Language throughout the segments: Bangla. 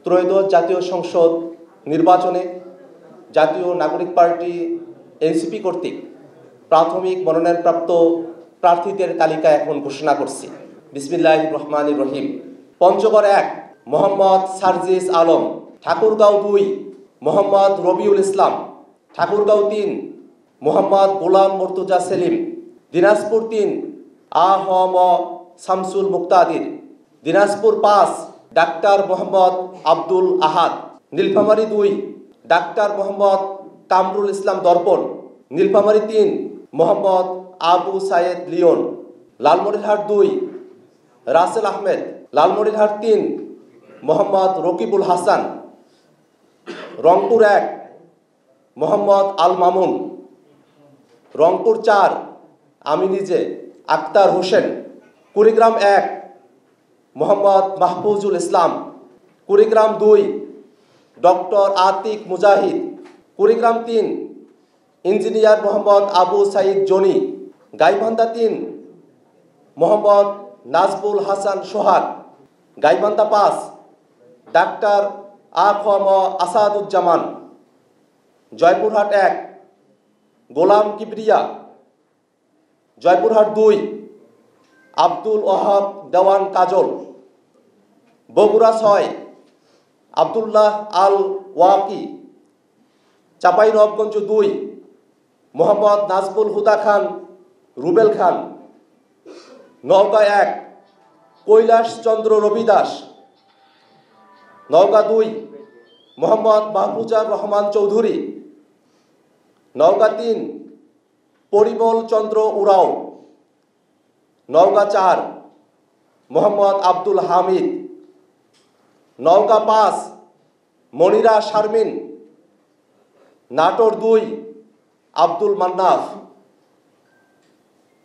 ত্রয়োদশ জাতীয় সংসদ নির্বাচনে জাতীয় নাগরিক পার্টি এনসিপি কর্তৃক প্রাথমিক মনোনয়নপ্রাপ্ত প্রার্থীদের তালিকা এখন ঘোষণা করছি। বিসমিল্লাহির রহমানির রহিম। পঞ্চগড় 1 মোহাম্মদ সার্জিস আলম, ঠাকুরগাঁও 2 মোহাম্মদ রবিউল ইসলাম, ঠাকুরগাঁও 3 মোহাম্মদ গোলাম মর্তুজা সেলিম, দিনাজপুর 3 আ.হ.ম শামসুল মুক্তাদির, দিনাজপুর 5 ডাক্তার মোহাম্মদ আব্দুল আহাদ, নীলফামারী 2 ডাক্তার মোহাম্মদ কামরুল ইসলাম দর্পণ, নীলফামারী 3 মোহাম্মদ আবু সায়েদ লিওন, লালমনিরহাট 2 রাসেল আহমেদ, লালমনিরহাট 3 মোহাম্মদ রকিবুল হাসান, রংপুর 1 মোহাম্মদ আল মামুন, রংপুর 4 আমি নিজে আক্তার হোসেন, কুড়িগ্রাম 1 মোহাম্মদ মাহফুজুল ইসলাম, কুড়িগ্রাম 2 ডক্টর আতিক মুজাহিদ, Kurigram 3 engineer Mohammad Abu Saeed Johnny, Gaibandha 3 Mohammad Nazbul Hasan Sohag, Gaibandha 5 doctor আ.খ.ম Asaduzzaman, Joypurhat 1 গোলাম কিবরিয়া, জয়পুরহাট 2 আব্দুল ওহাব দেওয়ান কাজল, বগুড়া 6 আব্দুল্লাহ আল ওয়াকি, চাঁপাইনবাবগঞ্জ 2 মোহাম্মদ নাজবুল হুদা খান রুবেল খান, নওগাঁ 1 কৈলাস চন্দ্র রবিদাস, নওগাঁ 2 মোহাম্মদ মাহফুজার রহমান চৌধুরী, নওগাঁ 3 পরিমল চন্দ্র উরাও, নওগাঁ 4 মোহাম্মদ আব্দুল হামিদ, নওগাঁ 5 মনিরা শারমিন, নাটোর 2 আব্দুল মান্নাফ,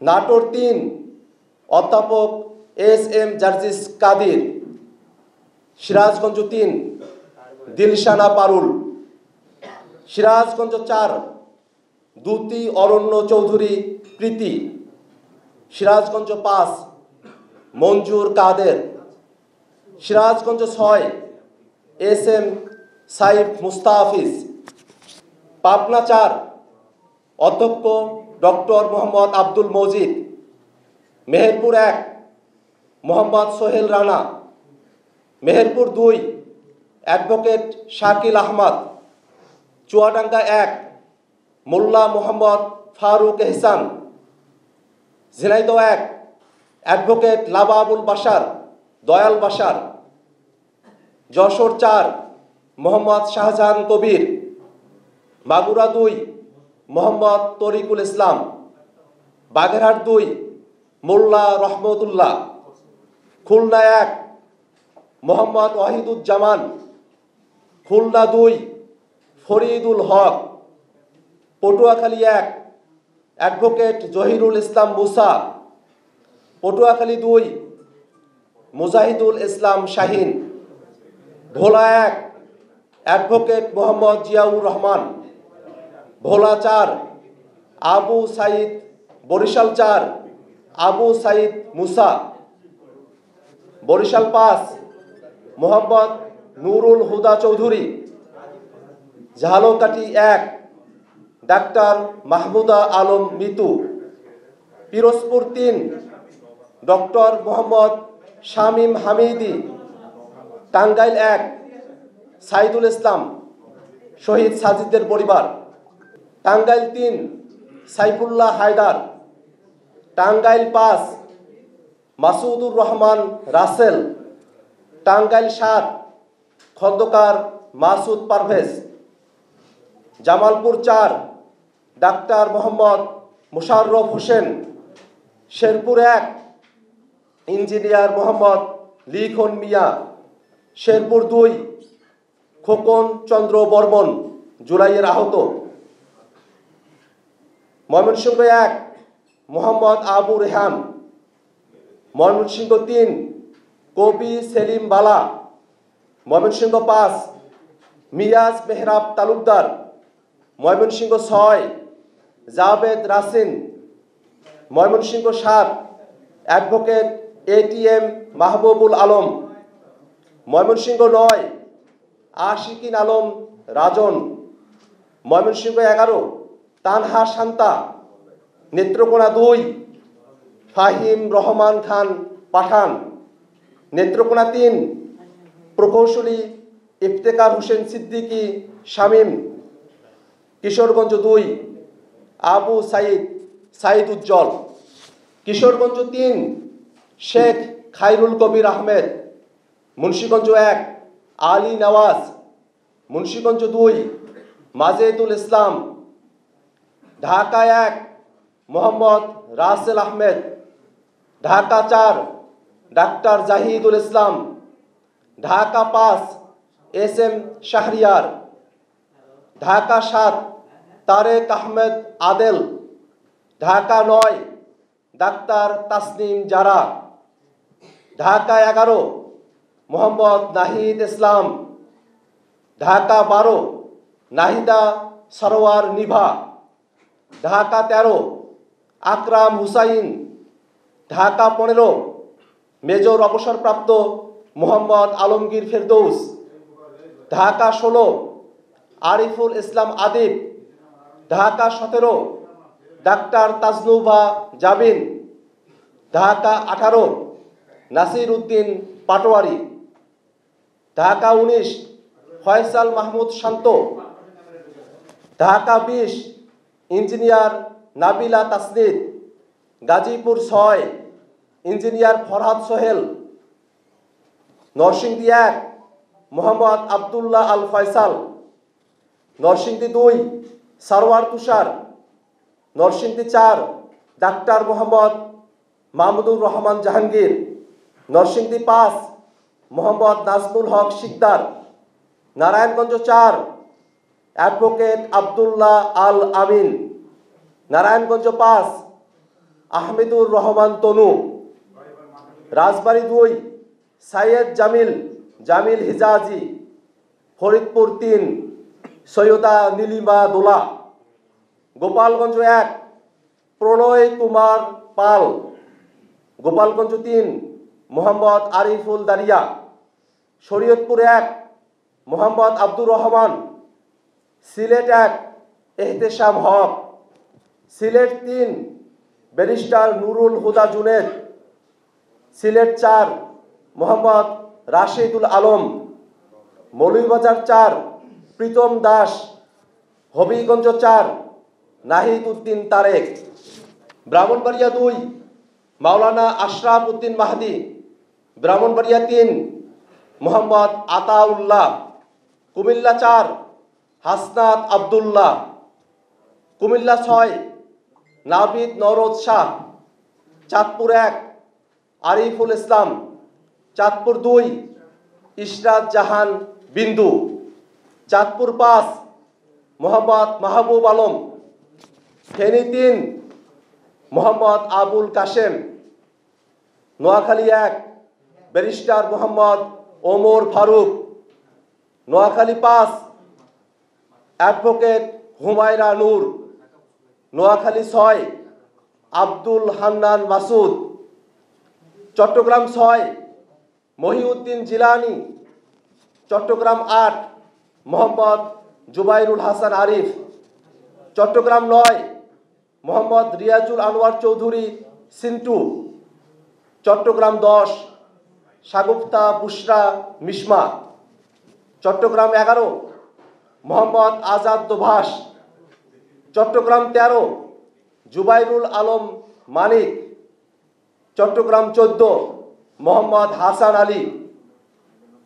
নাটোর 3 অধ্যাপক এস.এম জার্জিস কাদির, সিরাজগঞ্জ 3 দিলশানা পারুল, সিরাজগঞ্জ 4 দ্যুতি অরণ্য চৌধুরী প্রীতি, সিরাজগঞ্জ 5 মঞ্জুর কাদের, সিরাজগঞ্জ 6 এস.এম সাইফ মুস্তাফিজ, পাবনা 4 অধ্যক্ষ ডক্টর মোহাম্মদ আব্দুল মজিদ, মেহেরপুর 1 মোহাম্মদ সোহেল রানা, মেহেরপুর 2 অ্যাডভোকেট শাকিল আহমদ, চুয়াডাঙ্গা 1 মোল্লা মোহাম্মদ ফারুক এহসান, ঝিনাইদহ 1 অ্যাডভোকেট লাবাবুল বাশার দয়াল বাশার, যশোর 4 মোহাম্মদ শাহজাহান কবির, মাগুরা 2 মোহাম্মদ তরিকুল ইসলাম, বাগেরহাট 2 মোল্লা রহমতুল্লাহ, খুলনা 1 মোহাম্মদ ওয়াহিদুজ্জামান, খুলনা 2 ফরিদুল হক, পটুয়াখালী 1 অ্যাডভোকেট জহিরুল ইসলাম মুসা, পটুয়াখালী 2 মুজাহিদুল ইসলাম শাহিন, ভোলা 1 অ্যাডভোকেট মোহাম্মদ জিয়াউর রহমান, ভোলা 4 আবু সাইদ, বরিশাল 4 আবু সাইদ মুসা, বরিশাল 5 মোহাম্মদ নুরুল হুদা চৌধুরী, ঝালকাঠি 1 ডাক্তার মাহমুদা আলম মিতু, পিরোজপুর 3 ডক্টর মোহাম্মদ শামীম হামিদি, টাঙ্গাইল 1 সাইদুল ইসলাম শহীদ সাজিদের পরিবার, টাঙ্গাইল 3 সাইফুল্লাহ হায়দার, টাঙ্গাইল 5 মাসুদুর রহমান রাসেল, টাঙ্গাইল 7 খন্দকার মাসুদ পারভেজ, জামালপুর 4 ডাক্তার মোহাম্মদ মোশাররফ হোসেন, শেরপুর 1 ইঞ্জিনিয়ার মোহাম্মদ লিখন মিয়া, শেরপুর 2 খোকন চন্দ্র বর্মন জুলাইয়ের আহত, ময়মনসিংহ 1 মোহাম্মদ আবু রেহান, ময়মনসিংহ 3 কবি সেলিম বালা, ময়মনসিংহ 5 মিয়াজ মেহরাব তালুকদার, ময়মনসিংহ 6 জাভেদ রাসিন, ময়মনসিংহ 7 অ্যাডভোকেট এটিএম মাহবুবুল আলম, ময়মনসিংহ 9 আশিকিন আলম রাজন, ময়মনসিংহ 11 তানহা শান্তা, নেত্রকোনা 2 ফাহিম রহমান খান পাঠান, নেত্রকোনা 3 প্রকৌশলী ইফতেখার হোসেন সিদ্দিকী শামীম, কিশোরগঞ্জ 2 আবু সাইদ উজ্জ্বল, কিশোরগঞ্জ 3 শেখ খায়রুল কবির আহমেদ, মুন্সিগঞ্জ 1 আলী নওয়াজ, মুন্সিগঞ্জ 2 মাজেদুল ইসলাম, ঢাকা 1 মোহাম্মদ রাসেল আহমেদ, ঢাকা 4 ডাক্তার জাহিদুল ইসলাম, ঢাকা 5 SM শাহরিয়ার, ঢাকা 7 তারেক আহমেদ আদেল, ঢাকা 9 ডাক্তার তাসনিম জারা, ঢাকা 11 মোহাম্মদ নাহিদ ইসলাম, ঢাকা 12 নাহিদা সরোয়ার নিভা, ঢাকা 13 আকরাম হুসাইন, ঢাকা 15 মেজর অবসরপ্রাপ্ত মোহাম্মদ আলমগীর ফেরদৌস, ঢাকা 16 আরিফুল ইসলাম আদিব, ঢাকা 17 ডাক্তার তাজনুভা জাবিন, ঢাকা 18 নাসির উদ্দিন পাটোয়ারি, ঢাকা 19 ফয়সাল মাহমুদ শান্ত, ঢাকা 20 ইঞ্জিনিয়ার নাবিলা তাসনিদ, গাজীপুর 6 ইঞ্জিনিয়ার ফরহাদ সোহেল, নরসিংদী 1 মোহাম্মদ আবদুল্লাহ আল ফয়সাল, নরসিংদী 2 সারওয়ার তুষার, নরসিংদী 4 ডাক্তার মোহাম্মদ মাহমুদুর রহমান জাহাঙ্গীর, নরসিংদী 5 মোহাম্মদ নাজমুল হক শিকদার, নারায়ণগঞ্জ 4 অ্যাডভোকেট আবদুল্লাহ আল আমিন, নারায়ণগঞ্জ 5 আহমেদুর রহমান তনু, রাজবাড়ী 2 সাইয়েদ জামিল হিজাজি, ফরিদপুর 3 সৈয়দা নীলিমা দোলা, গোপালগঞ্জ 1 প্রণয় কুমার পাল, গোপালগঞ্জ 3 মোহাম্মদ আরিফুল দারিয়া, শরীয়তপুর 1 মোহাম্মদ আব্দুর রহমান, সিলেট 1 এহতেশাম হক, সিলেট 3 ব্যারিস্টার নুরুল হুদা জুনেদ, সিলেট 4 মোহাম্মদ রাশেদুল আলম, মৌলভীবাজার 4 প্রীতম দাস, হবিগঞ্জ 4 নাহিদ উদ্দিন তারেক, ব্রাহ্মণবাড়িয়া 2 মাওলানা আশরাফ উদ্দিন মাহদি, ব্রাহ্মণবাড়িয়া 3 মোহাম্মদ আতাউল্লাহ, কুমিল্লা 4 হাসনাত আবদুল্লাহ, কুমিল্লা 6 নাবিদ নওরোজ শাহ, চাঁদপুর 1 আরিফুল ইসলাম, চাঁদপুর 2 ইশরাত জাহান বিন্দু, চাঁদপুর 5 মোহাম্মদ মাহবুব আলম, ফেনী 3 মোহাম্মদ আবুল কাশেম, নোয়াখালী 1 ব্যারিস্টার মোহাম্মদ ওমর ফারুক, নোয়াখালী 5 অ্যাডভোকেট হুমায়রা নূর, নোয়াখালী 6 আব্দুল হান্নান মাসুদ, চট্টগ্রাম 6 মহিউদ্দিন জিলানি, চট্টগ্রাম 8 মোহাম্মদ জুবাইরুল হাসান আরিফ, চট্টগ্রাম 9 মোহাম্মদ রিয়াজুল আনোয়ার চৌধুরী সিন্টু, চট্টগ্রাম 10 শাগুফতা বুশরা মিশমা, চট্টগ্রাম 11 মোহাম্মদ আজাদ দোভাষ, চট্টগ্রাম 13 জুবাইরুল আলম মানিক, চট্টগ্রাম 14 মোহাম্মদ হাসান আলী,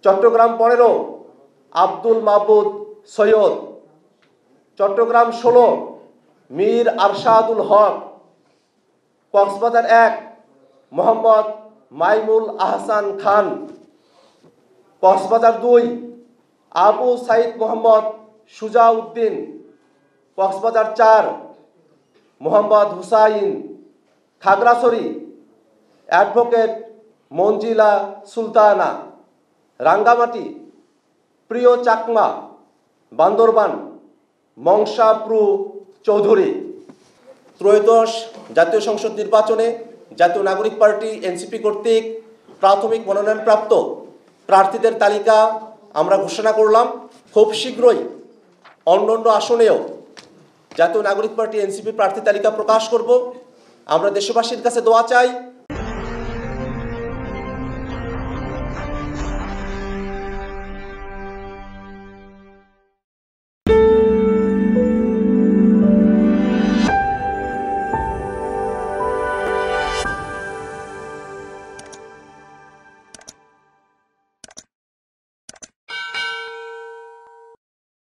চট্টগ্রাম 15 আব্দুল মাবুদ সৈয়দ, চট্টগ্রাম 16 মীর আরশাদুল হক, কক্সবাজার 1 মোহাম্মদ মাইমুল আহসান খান, কক্সবাজার 2 আবু সাইদ মোহাম্মদ সুজাউদ্দিন, কক্সবাজার 4 মোহাম্মদ হুসাইন, খাগড়াছড়ি অ্যাডভোকেট মঞ্জিলা সুলতানা, রাঙ্গামাটি প্রিয় চাকমা, বান্দরবান মংসাপ্রু চৌধুরী। ত্রয়োদশ জাতীয় সংসদ নির্বাচনে জাতীয় নাগরিক পার্টি এনসিপি কর্তৃক প্রাথমিক মনোনয়নপ্রাপ্ত প্রার্থীদের তালিকা আমরা ঘোষণা করলাম খুব শীঘ্রই অন্যান্য আসনেও জাতীয় নাগরিক পার্টি এনসিপি প্রার্থী তালিকা প্রকাশ করব। আমরা দেশবাসীর কাছে দোয়া চাই